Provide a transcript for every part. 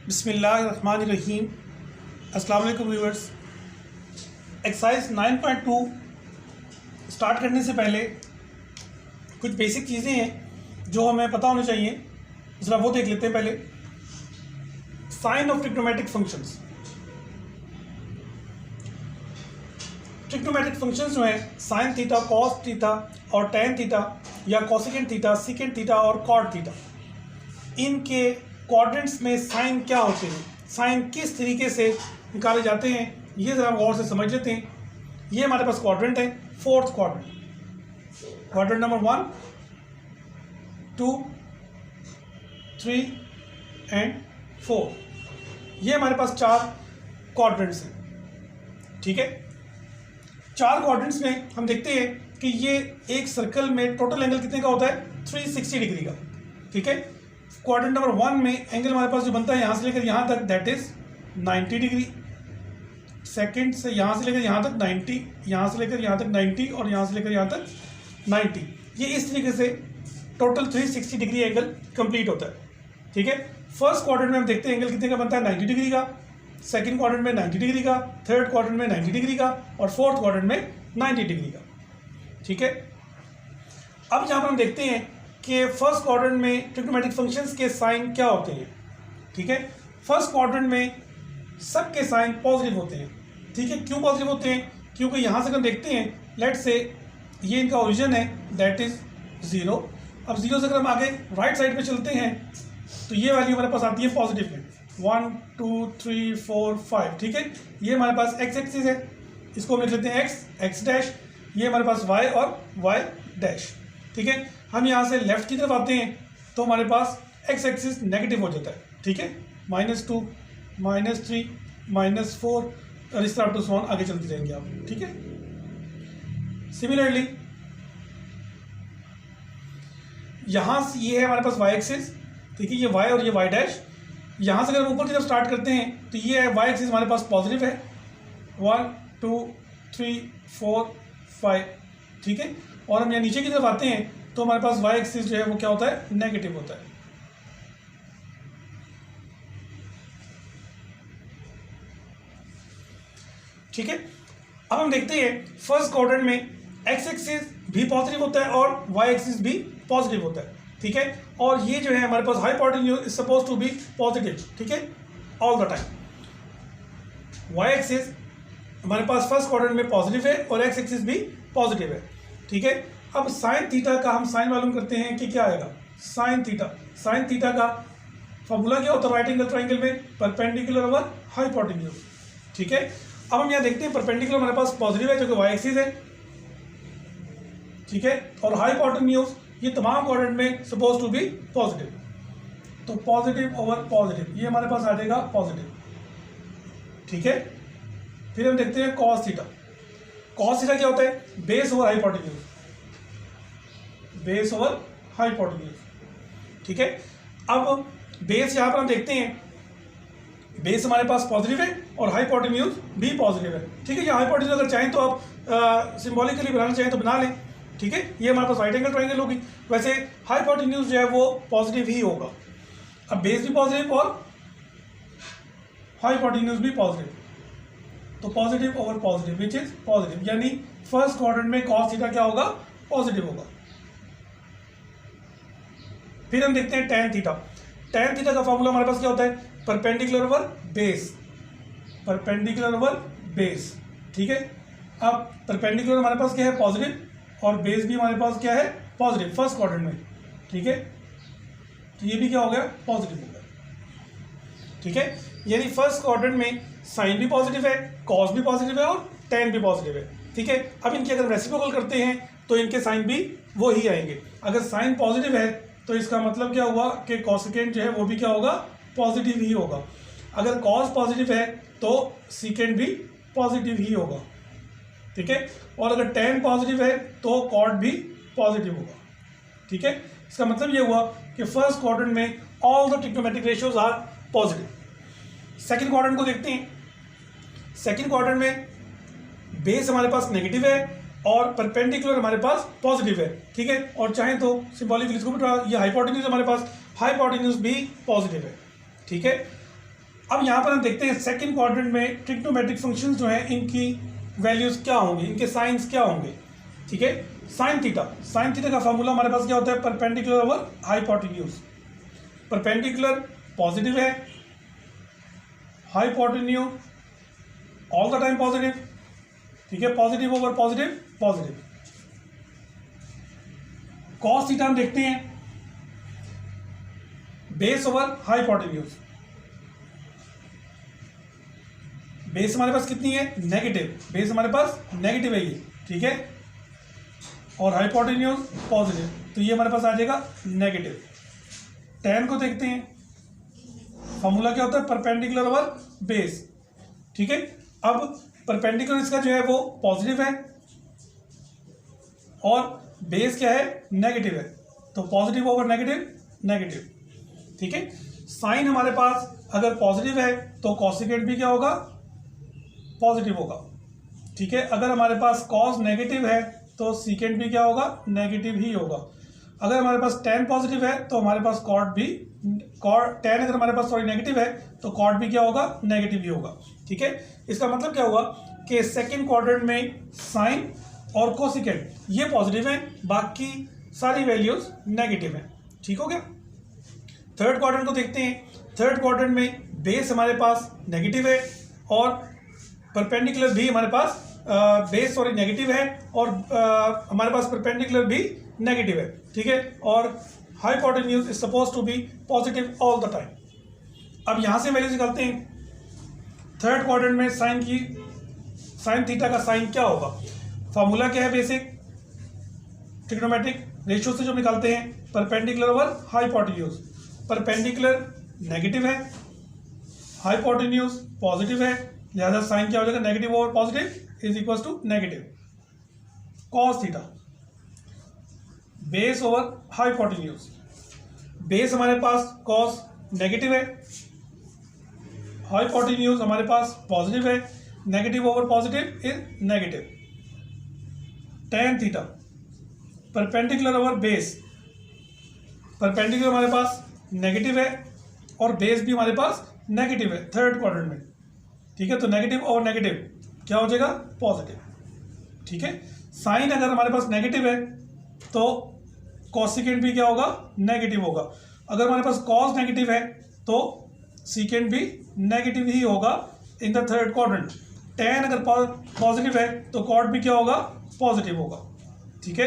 बिस्मिल्लाहिर्रहमानिर्रहीम। अस्सलाम वालेकुम व्यूअर्स। एक्सरसाइज 9.2 स्टार्ट करने से पहले कुछ बेसिक चीज़ें हैं जो हमें पता होनी चाहिए, ज़रा वो देख लेते हैं पहले। Sign of trigonometric functions. Trigonometric functions जो हैं साइन थीटा, कॉस थीटा और टैन थीटा या कोसेकेंट थीटा, सीकेंट थीटा और कॉट थीटा, इनके क्वाड्रेंट्स में साइन क्या होते हैं, साइन किस तरीके से निकाले जाते हैं, ये ज़रा गौर से समझ लेते हैं। ये हमारे पास क्वाड्रेंट है, fourth quadrant, quadrant number 1, 2, 3 and 4। ये हमारे पास 4 क्वाड्रेंट्स हैं। ठीक है, 4 क्वाड्रेंट्स में हम देखते हैं कि ये एक सर्कल में टोटल एंगल कितने का होता है, 360 डिग्री का। ठीक है, क्वाड्रेंट नंबर 1 में एंगल हमारे पास जो बनता है यहाँ से लेकर यहाँ तक, दैट इज 90 डिग्री। सेकंड से यहाँ से लेकर यहाँ तक 90, यहाँ से लेकर यहाँ तक 90 और यहाँ से लेकर यहाँ तक 90। ये इस तरीके से टोटल 360 डिग्री एंगल कंप्लीट होता है। ठीक है, फर्स्ट क्वाड्रेंट में हम देखते हैं एंगल कितने का बनता है, 90 डिग्री का। सेकंड क्वाड्रेंट में 90 डिग्री का, थर्ड क्वाड्रेंट में 90 डिग्री का और फोर्थ क्वाड्रेंट में 90 डिग्री का। ठीक है, अब यहाँ पर हम देखते हैं कि फर्स्ट क्वाड्रेंट में ट्रिग्नोमेट्रिक फंक्शंस के साइन क्या होते हैं। ठीक है, फर्स्ट क्वाड्रेंट में सबके साइन पॉजिटिव होते हैं। ठीक है, क्यों पॉजिटिव होते हैं, क्योंकि यहाँ से हम देखते हैं, लेट से ये इनका ओरिजिन है, दैट इज 0। अब 0 से अगर हम आगे राइट साइड पे चलते हैं तो ये वैल्यू हमारे पास आती है पॉजिटिव में, 1 2 3 4 5। ठीक है, ये हमारे पास एक्स एक्सिस है, इसको हम लिख लेते हैं एक्स डैश। ये हमारे पास वाई और वाई डैश। ठीक है, हम यहाँ से लेफ्ट की तरफ आते हैं तो हमारे पास एक्स एक्सिस नेगेटिव हो जाता है। ठीक है, -2 -3 -4 और इस तरह टू सो ऑन आगे चलते जाएंगे आप। ठीक है, सिमिलरली यहाँ से ये है हमारे पास वाई एक्सिस। ठीक है, ये वाई और ये वाई डैश। यहाँ से अगर हम ऊपर की तरफ स्टार्ट करते हैं तो ये है वाई एक्सिस हमारे पास पॉजिटिव है, 1 2 3 4 5। ठीक है, और हम यहाँ नीचे की तरफ आते हैं तो हमारे पास वाई एक्सिस जो है वो क्या होता है, नेगेटिव होता है। ठीक है, अब हम देखते हैं फर्स्ट क्वाड्रेंट में एक्स एक्सिस भी पॉजिटिव होता है और वाई एक्सिस भी पॉजिटिव होता है। ठीक है, और ये जो है हमारे पास hypotenuse is suppose to be positive. ठीक है, all the time Y axis हमारे पास फर्स्ट क्वाड्रेंट में पॉजिटिव है और एक्स एक्सिस भी पॉजिटिव है। ठीक है, अब साइन थीटा का हम साइन मालूम करते हैं कि क्या आएगा, साइन थीटा का फॉर्मूला क्या होता है राइट एंगल ट्राइंगल में, परपेंडिकुलर ओवर हाइपोटेन्यूज। ठीक है, अब हम यहाँ देखते हैं परपेंडिकुलर हमारे पास पॉजिटिव है जो कि वाई एक्सिस है। ठीक है, और हाइपोटेन्यूज ये तमाम क्वाड्रेंट में सपोज टू बी पॉजिटिव, तो पॉजिटिव ओवर पॉजिटिव ये हमारे पास आ जाएगा पॉजिटिव। ठीक है, फिर हम देखते हैं कॉस थीटा क्या होता है, base over hypotenuse, base over hypotenuse. ठीक है, अब बेस यहाँ पर हम देखते हैं बेस हमारे पास पॉजिटिव है और हाइपोटेन्यूज भी पॉजिटिव है। ठीक है, ये हाइपोटेन्यूज अगर चाहें तो आप सिंबॉलिकली बनाना चाहें तो बना लें। ठीक है, ये हमारे पास राइट एंगल ट्राइंगल होगी, वैसे हाइपोटेन्यूज जो है वो पॉजिटिव ही होगा। अब बेस भी पॉजिटिव और हाइपोटेन्यूज भी पॉजिटिव, तो positive over positive which is positive, यानी फर्स्ट क्वाड्रेंट में कॉस थीटा क्या होगा, पॉजिटिव होगा। फिर हम देखते हैं टैन थीटा का फॉर्मूला हमारे पास क्या होता है, perpendicular over base, perpendicular over base. ठीक है, अब परपेंडिकुलर हमारे पास क्या है, पॉजिटिव, और बेस भी हमारे पास क्या है, पॉजिटिव फर्स्ट क्वाड्रेंट में। ठीक है, तो ये भी क्या हो गया, पॉजिटिव हो गया। ठीक है, यानी फर्स्ट क्वाड्रेंट में साइन भी पॉजिटिव है, कॉस भी पॉजिटिव है और टैन भी पॉजिटिव है। ठीक है, अब इनकी अगर रेसिप्रोकल करते हैं तो इनके साइन भी वो ही आएंगे। अगर साइन पॉजिटिव है तो इसका मतलब क्या हुआ कि कॉसेकेंट जो है वो भी क्या होगा, पॉजिटिव ही होगा। अगर कॉस पॉजिटिव है तो सीकेंट भी पॉजिटिव ही होगा। ठीक है, और अगर टैन पॉजिटिव है तो कॉट भी पॉजिटिव होगा। ठीक है, इसका मतलब ये हुआ कि फर्स्ट क्वाड्रेंट में all the trigonometric ratios are positive. Second quadrant को देखते हैं, सेकंड क्वाड्रेंट में बेस हमारे पास नेगेटिव है और परपेंडिकुलर हमारे पास पॉजिटिव है। ठीक है, और चाहें तो सिंबॉलिकली इसको भी ये हाइपोटेन्यूज हमारे पास हाइपोटेन्यूज भी पॉजिटिव है। ठीक है, अब यहाँ पर हम देखते हैं सेकंड क्वाड्रेंट में ट्रिग्नोमेट्रिक फंक्शंस जो हैं इनकी वैल्यूज क्या होंगी, इनके साइंस क्या होंगे। ठीक है, साइन थीटा का फार्मूला हमारे पास क्या होता है, perpendicular over hypotenuse. Perpendicular positive है, hypotenuse all the time positive. ठीक है, positive over positive positive. Cos theta हम देखते हैं बेस ओवर हाइपोटेन्यूज। बेस हमारे पास कितनी है, नेगेटिव, बेस हमारे पास नेगेटिव है ये। ठीक है, और हाइपोटेन्यूज पॉजिटिव, तो ये हमारे पास आ जाएगा नेगेटिव। tan को देखते हैं, फॉर्मूला क्या होता है, परपेंडिकुलर ओवर बेस। ठीक है, अब परपेंडिकुलर इसका जो है वो पॉजिटिव है और बेस क्या है, नेगेटिव है, तो पॉजिटिव ओवर नेगेटिव नेगेटिव। ठीक है, साइन हमारे पास अगर पॉजिटिव है तो कॉसिकेंट भी क्या होगा, पॉजिटिव होगा। ठीक है, अगर हमारे पास कॉस नेगेटिव है तो सीकेंट भी क्या होगा, नेगेटिव ही होगा। अगर हमारे पास tan पॉजिटिव है तो हमारे पास कॉट भी tan अगर हमारे पास नेगेटिव है तो कॉट भी क्या होगा, नेगेटिव ही होगा। ठीक है, इसका मतलब क्या हुआ कि सेकंड क्वाड्रेंट में साइन और कोसिकेंट ये पॉजिटिव है, बाकी सारी वैल्यूज नेगेटिव है। ठीक हो गया। थर्ड क्वाड्रेंट को देखते हैं। थर्ड क्वाड्रेंट में बेस हमारे पास नेगेटिव है और परपेंडिकुलर भी हमारे पास बेस नेगेटिव है और हमारे पास परपेंडिकुलर भी नेगेटिव है। ठीक है, और hypotenuse is suppose to be positive all the time. अब यहां से वैल्यू निकालते हैं। थर्ड क्वाड्रेंट में साइन थीटा का साइन क्या होगा, फॉर्मूला क्या है, बेसिक ट्रिग्नोमेट्रिक रेशियो से जो निकालते हैं, perpendicular over hypotenuse. Perpendicular negative है, हाइपोटेन्यूज पॉजिटिव है, लिहाजा साइन क्या हो जाएगा, negative over positive is equal to negative cos theta. Base over hypotenuse, base हमारे पास कॉस नेगेटिव है, हाइपोटेन्यूज हमारे पास पॉजिटिव है, negative over positive is negative. tan theta perpendicular over base, perpendicular हमारे पास नेगेटिव है और बेस भी हमारे पास नेगेटिव है थर्ड क्वाड्रेंट में। ठीक है, तो नेगेटिव और नेगेटिव क्या हो जाएगा, पॉजिटिव। ठीक है, साइन अगर हमारे पास नेगेटिव है तो कॉसिकेंट भी क्या होगा, नेगेटिव होगा। अगर हमारे पास कॉस नेगेटिव है तो सीकेंट भी नेगेटिव ही होगा in the third quadrant. tan अगर पॉजिटिव है तो कॉट भी क्या होगा, पॉजिटिव होगा। ठीक है,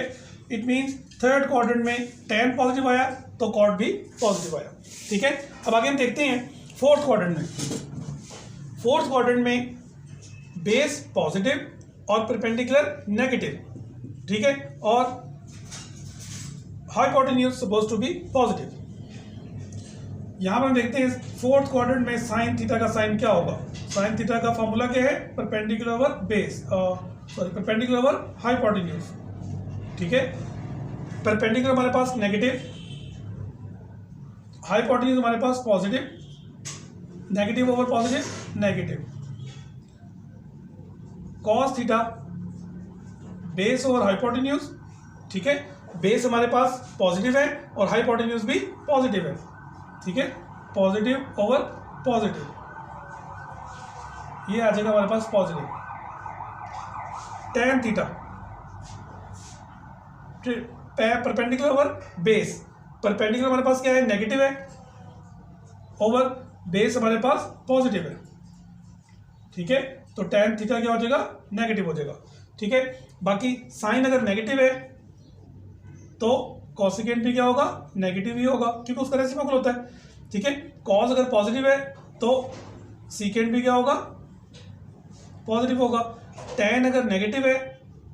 इट मींस थर्ड क्वाड्रेंट में tan पॉजिटिव आया तो कॉट भी पॉजिटिव आया। ठीक है, अब आगे हम देखते हैं फोर्थ क्वाड्रेंट में। फोर्थ क्वाड्रेंट में बेस पॉजिटिव और परपेंडिकुलर नेगेटिव। ठीक है, और hypotenuse suppose to be positive. यहां पर हम देखते हैं फोर्थ क्वाड्रेंट में साइन थीटा का साइन क्या होगा। साइन थीटा का फॉर्मूला क्या है, perpendicular over base, perpendicular over hypotenuse. ठीक है, परपेंडिकुलर हमारे पास नेगेटिव, हाइपोटेन्यूज हमारे पास positive, negative over positive negative. Cos theta base over hypotenuse. ठीक है, बेस हमारे पास पॉजिटिव है और हाइपोटेन्यूज भी पॉजिटिव है। ठीक है, पॉजिटिव ओवर पॉजिटिव, ये आ जाएगा हमारे पास positive. tan theta perpendicular over base, perpendicular हमारे पास क्या है, नेगेटिव है, ओवर बेस हमारे पास पॉजिटिव है। ठीक है, तो tan थीटा क्या हो जाएगा, नेगेटिव हो जाएगा। ठीक है, बाकी साइन अगर नेगेटिव है तो कॉसिकेंट भी क्या होगा, नेगेटिव ही होगा, क्योंकि उसका रेसिप्रोकल होता है। ठीक है, कॉस अगर पॉजिटिव है तो सीकेंट भी क्या होगा, पॉजिटिव होगा। tan अगर नेगेटिव है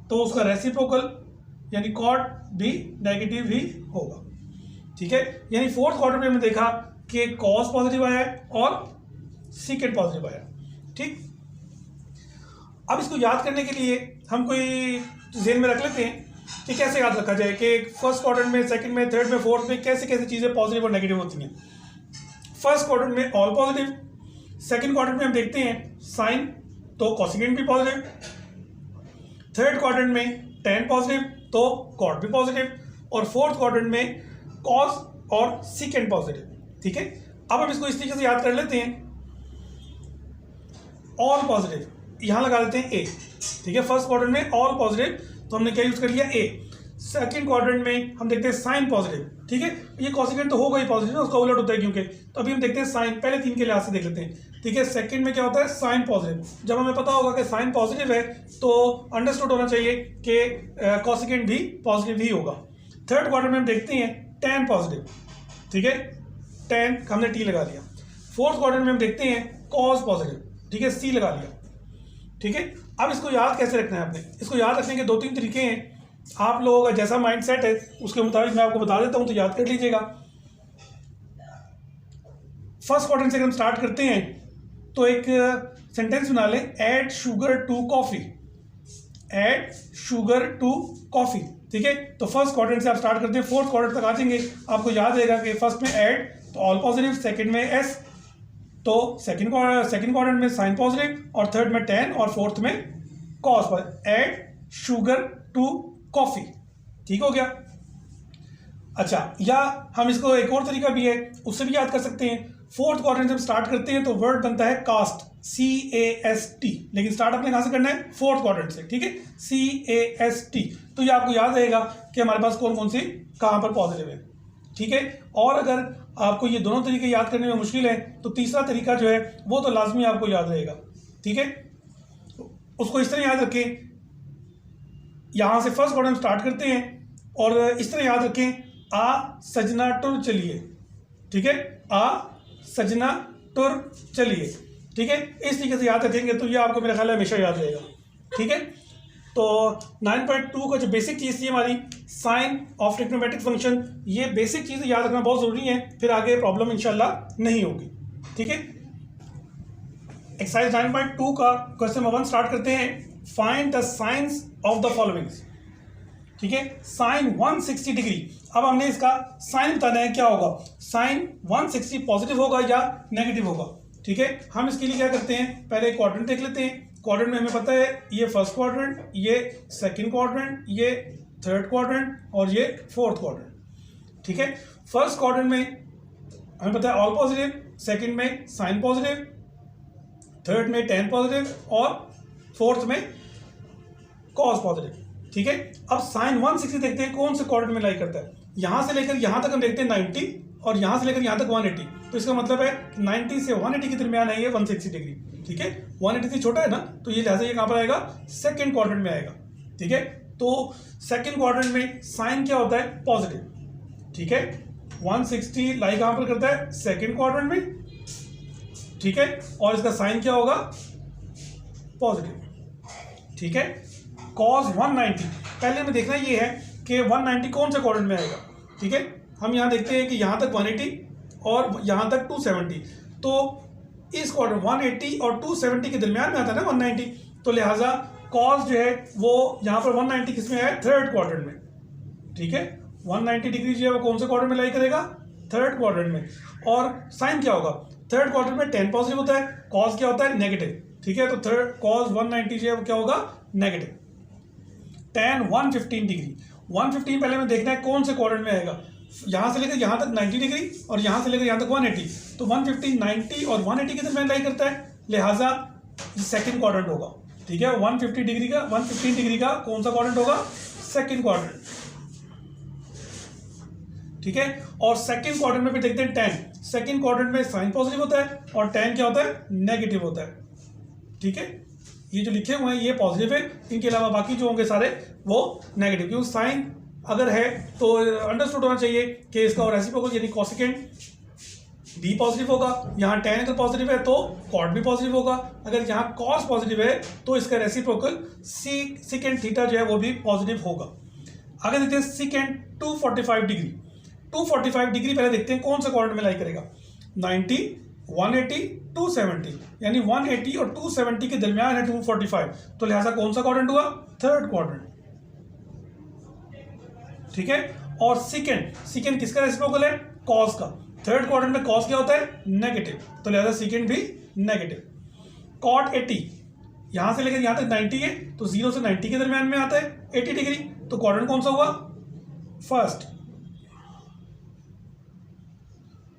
तो उसका रेसिप्रोकल यानी कॉट भी नेगेटिव ही होगा। ठीक है, यानी फोर्थ क्वाड्रेंट में हमने देखा कि कॉस पॉजिटिव आया है और सीकेंट पॉजिटिव आया। ठीक, अब इसको याद करने के लिए हम कोई जेन में रख लेते हैं कि कैसे याद रखा जाए कि फर्स्ट क्वाड्रेंट में, सेकंड में, थर्ड में, फोर्थ में कैसे कैसे चीज़ें पॉजिटिव और नेगेटिव होती हैं। फर्स्ट क्वाड्रेंट में ऑल पॉजिटिव, सेकंड क्वाड्रेंट में हम देखते हैं साइन तो कॉसिकेंट भी पॉजिटिव, थर्ड क्वाड्रेंट में tan पॉजिटिव तो कॉट भी पॉजिटिव, और फोर्थ क्वाड्रेंट में कॉस और सीकेंट पॉजिटिव। ठीक है, अब हम इसको इस तरीके से याद कर लेते हैं ऑल पॉजिटिव, यहाँ लगा देते हैं ए, ठीक है। फर्स्ट क्वाड्रेंट में ऑल पॉजिटिव, तो हमने क्या यूज कर लिया ए। सेकंड क्वाड्रेंट में हम देखते हैं साइन पॉजिटिव, ठीक है। ये कोसेकेंट तो होगा ही पॉजिटिव ना, उसका उलट होता है क्योंकि, तो अभी हम देखते हैं साइन, पहले 3 के लिहाज से देख लेते हैं, ठीक है। सेकंड में क्या होता है, साइन पॉजिटिव। जब हमें पता होगा कि साइन पॉजिटिव है तो अंडरस्टूड होना चाहिए कि कोसेकेंट भी पॉजिटिव ही होगा। थर्ड क्वाड्रेंट में हम देखते हैं tan पॉजिटिव, ठीक है, tan हमने टी लगा लिया। फोर्थ क्वाड्रेंट में हम देखते हैं cos पॉजिटिव, ठीक है, सी लगा लिया, ठीक है। अब इसको याद कैसे रखना है आपने, इसको याद रखने के 2-3 तरीके हैं। आप लोगों का जैसा माइंड सेट है उसके मुताबिक मैं आपको बता देता हूं, तो याद कर लीजिएगा। फर्स्ट क्वाड्रेंट से अगर हम स्टार्ट करते हैं तो एक सेंटेंस बना लें, add sugar to coffee, add sugar to coffee, ठीक है। तो फर्स्ट क्वाड्रेंट से आप स्टार्ट करते हैं, फोर्थ क्वाड्रेंट तक आ जाएंगे। आपको याद रहेगा कि फर्स्ट में ऐड तो ऑल पॉजिटिव, सेकंड में एस तो सेकंड क्वाड्रेंट में साइन पॉजिटिव, और थर्ड में tan, और फोर्थ में cos positive. Add sugar to coffee, ठीक हो गया। अच्छा, या हम इसको एक और तरीका भी है, उससे भी याद कर सकते हैं। फोर्थ क्वाड्रेंट से हम स्टार्ट करते हैं तो वर्ड बनता है कास्ट, CAST, लेकिन स्टार्ट आपने कहां से करना है, फोर्थ क्वाड्रेंट से, ठीक है, CAST। तो ये आपको याद रहेगा कि हमारे पास कौन कौन सी कहां पर पॉजिटिव है, ठीक है। और अगर आपको ये दोनों तरीके याद करने में मुश्किल है तो तीसरा तरीका जो है वो तो लाजमी आपको याद रहेगा, ठीक है। उसको इस तरह याद रखें, यहां से फर्स्ट क्वाड्रेंट स्टार्ट करते हैं और इस तरह याद रखें, आ सजना टुर चलिए, ठीक है, आ सजना टुर चलिए, ठीक है। इस तरीके से याद रखेंगे तो ये आपको मेरा ख्याल है हमेशा याद रहेगा, ठीक है। तो 9.2 का जो बेसिक चीज़ थी हमारी साइन ऑफ ट्रिग्नोमेट्रिक फंक्शन, ये बेसिक चीज़ें याद रखना बहुत ज़रूरी है, फिर आगे प्रॉब्लम इंशाल्लाह नहीं होगी, ठीक है। एक्सरसाइज 9.2 का क्वेश्चन नंबर 1 स्टार्ट करते हैं। Find the science of the followings, ठीक है, साइन 160 डिग्री। अब हमने इसका साइन बताना है क्या होगा, साइन 160 पॉजिटिव होगा या नेगेटिव होगा, ठीक है। हम इसके लिए क्या करते हैं, पहले क्वाड्रेंट देख लेते हैं। क्वाड्रेंट में हमें पता है ये फर्स्ट क्वाड्रेंट, ये सेकंड क्वाड्रेंट, ये थर्ड क्वाड्रेंट और ये फोर्थ क्वाड्रेंट, ठीक है। फर्स्ट क्वाड्रेंट में हमें पता है ऑल पॉजिटिव, सेकंड में साइन पॉजिटिव, थर्ड में tan पॉजिटिव और फोर्थ में cos पॉजिटिव, ठीक है। अब साइन 160 देखते हैं कौन से क्वाड्रेंट में लाई करता है। यहां से लेकर यहां तक हम देखते हैं 90 और यहां से लेकर यहां तक 180, तो इसका मतलब है 90 से 180 के दरमियान है ये 160 डिग्री, ठीक है। 180 से छोटा है ना, तो ये लिहाजा ये कहां पर आएगा, सेकंड क्वाड्रेंट में आएगा, ठीक है। तो सेकंड क्वाड्रेंट में साइन क्या होता है, पॉजिटिव, ठीक है। 160 लाई कहां पर करता है, सेकंड क्वाड्रेंट में, ठीक है, और इसका साइन क्या होगा, पॉजिटिव, ठीक है। cos 190 पहले हमें देखना ये है कि 190 कौन से क्वाड्रेंट में आएगा, ठीक है। हम यहाँ देखते हैं कि यहाँ तक 180 और यहाँ तक 270, तो इस क्वाड्रेंट 180 और 270 के दरमियान में आता है ना 190, तो लिहाजा cos जो है वो यहाँ पर 190 किस में है, थर्ड क्वाड्रेंट में, ठीक है। 190 डिग्री जो है वो कौन से क्वाड्रेंट में लाई करेगा, थर्ड क्वाड्रेंट में। और साइन क्या होगा, थर्ड क्वाड्रेंट में tan पॉजिटिव होता है, cos क्या होता है, नेगेटिव, ठीक है। तो थर्ड cos 190 जो है वो क्या होगा, नेगेटिव। tan 115 डिग्री, 115 पहले हमें देखना है कौन से क्वाड्रेंट में आएगा, यहाँ से लेकर यहाँ तक 90 डिग्री और यहाँ से लेकर यहाँ तक 180, तो 115 90 और 180 के दरमियान लाई करता है, लिहाजा सेकंड क्वाड्रेंट होगा, ठीक है। 115 डिग्री का कौन सा क्वाड्रेंट होगा, सेकंड क्वाड्रेंट, ठीक है। और सेकंड क्वाड्रेंट में भी देखते हैं tan, सेकंड क्वाड्रेंट में साइन पॉजिटिव होता है और tan क्या होता है, नेगेटिव होता है, ठीक है। ये जो लिखे हुए हैं ये पॉजिटिव है, इनके अलावा बाकी जो होंगे सारे वो नेगेटिव, क्योंकि साइन अगर है तो अंडरस्टूड होना चाहिए कि इसका और रेसिप्रोकल यानी कोसेकेंट भी पॉजिटिव होगा। यहाँ tan अगर पॉजिटिव है तो कॉट भी पॉजिटिव होगा, अगर यहाँ cos पॉजिटिव है तो इसका रेसिप्रोकल सेकेंट थीटा जो है वो भी पॉजिटिव होगा। आगे देखते हैं सेकेंड 245 डिग्री, 245 डिग्री पहले देखते हैं कौन सा क्वाड्रेंट में लाई करेगा, 90 180 270, यानी 180 और 270 के दरमियान है 245, तो लिहाजा कौन सा क्वाड्रेंट हुआ, थर्ड क्वाड्रेंट, ठीक है। और सेकंड किसका रेसिप्रोकल है, cos का, थर्ड क्वाड्रेंट में cos क्या होता है, नेगेटिव, तो लिहाजा सेकंड भी नेगेटिव। cot 80 यहां से लेकर यहां तक 90 है, तो 0 से 90 के दरमियान में आता है 80 डिग्री, तो क्वाड्रेंट कौन सा हुआ, फर्स्ट,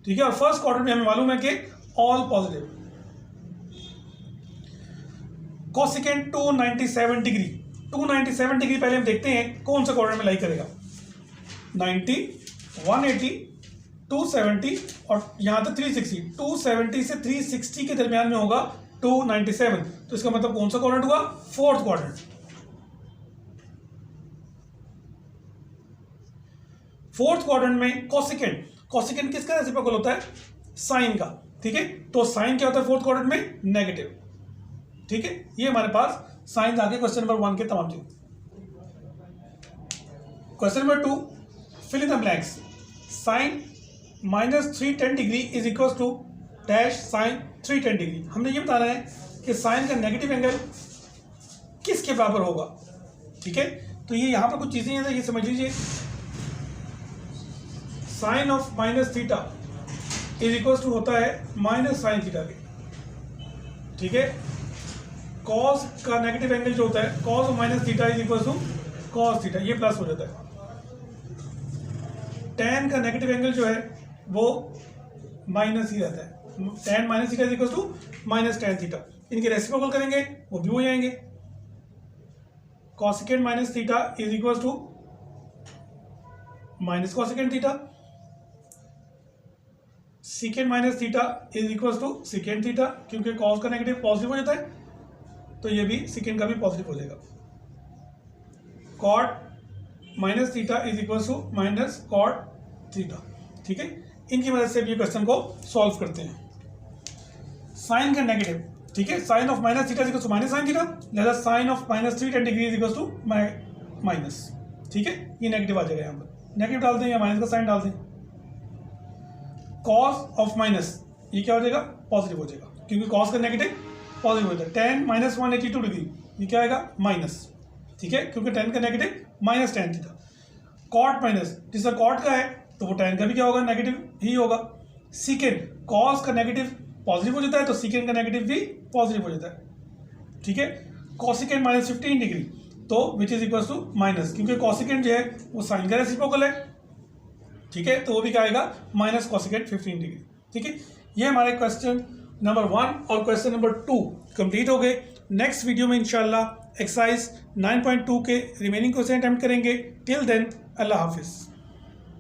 ठीक है। और फर्स्ट क्वाड्रेंट में हमें मालूम है कि all positive, cosecant 297 degree, 297 degree पहले हम देखते हैं कौन सा क्वाड्रेंट में लाई करेगा। 90, 180, 270 और यहाँ तक 360, 270 से 360 के दरमियान में होगा 297, तो इसका मतलब कौन सा क्वाड्रेंट हुआ, फोर्थ क्वाड्रेंट। फोर्थ क्वाड्रेंट में कॉसिकेंट, कॉसिकेंट किसका रेसिप्रोकल होता है, साइन का, ठीक है। तो साइन क्या होता है फोर्थ क्वाड्रेंट में, नेगेटिव, ठीक है। ये हमारे पास साइन आ गए क्वेश्चन नंबर 1 के तमाम चीज। Question number 2, fill in the blanks. Sine -310 degree is equal to dash sine 310 degree. हमने ये बताना है कि साइन का नेगेटिव एंगल किसके बराबर होगा, ठीक है। तो ये यहाँ पर कुछ चीजें हैं, ये समझ लीजिए। Sine of minus theta is equal to होता है माइनस साइन थीटा के, ठीक है। कॉस का नेगेटिव एंगल जो होता है, cos of minus theta is equal to cos theta, ये प्लस हो जाता है। टेन का नेगेटिव एंगल जो है वो माइनस ही रहता है, tan minus theta is equal to minus tan theta. इनके रेसिप्रोकल करेंगे वो भी हो जाएंगे। Cosecant minus theta is equal to minus cosecant theta, secant minus theta is equal to secant theta, क्योंकि कॉस का नेगेटिव पॉजिटिव हो जाता है तो ये भी सीकेंट का भी पॉजिटिव हो जाएगा। Cot minus theta is equal to minus cot theta, ठीक है। इनकी मदद से भी क्वेश्चन को सॉल्व करते हैं। साइन का नेगेटिव, ठीक है, sine of minus theta is equal to minus sine theta, लिहाजा sine of -310 degree is equal to minus, ठीक है। ये नेगेटिव आ जाएगा, यहाँ पर नेगेटिव डाल दें या माइनस का साइन डाल दें। कॉस ऑफ माइनस, ये क्या हो जाएगा, पॉजिटिव हो जाएगा, क्योंकि कॉस का नेगेटिव पॉजिटिव होता है। टेन माइनस 182 डिग्री, ये क्या आएगा, माइनस, ठीक है, क्योंकि टेन का negative minus tan theta. Cot minus, जिसका कॉट का है तो वो टेन का भी क्या होगा, नेगेटिव ही होगा। सीकेंट, कॉस का नेगेटिव पॉजिटिव हो जाता है तो सीकेंट का नेगेटिव भी पॉजिटिव हो जाता है, ठीक है। कॉसिकेंट -15 डिग्री, तो which is equal to minus, क्योंकि कॉसिकेंट जो है वो साइन का रेसिप्रोकल है, ठीक है, तो वो भी क्या आएगा, माइनस कॉसिकेंट 15 डिग्री, ठीक है। ये हमारे क्वेश्चन नंबर 1 और क्वेश्चन नंबर 2 कंप्लीट हो गए। नेक्स्ट वीडियो में इंशाल्लाह एक्सरसाइज 9.2 के रिमेनिंग क्वेश्चन अटेम्प्ट करेंगे। टिल देन अल्लाह हाफिज़।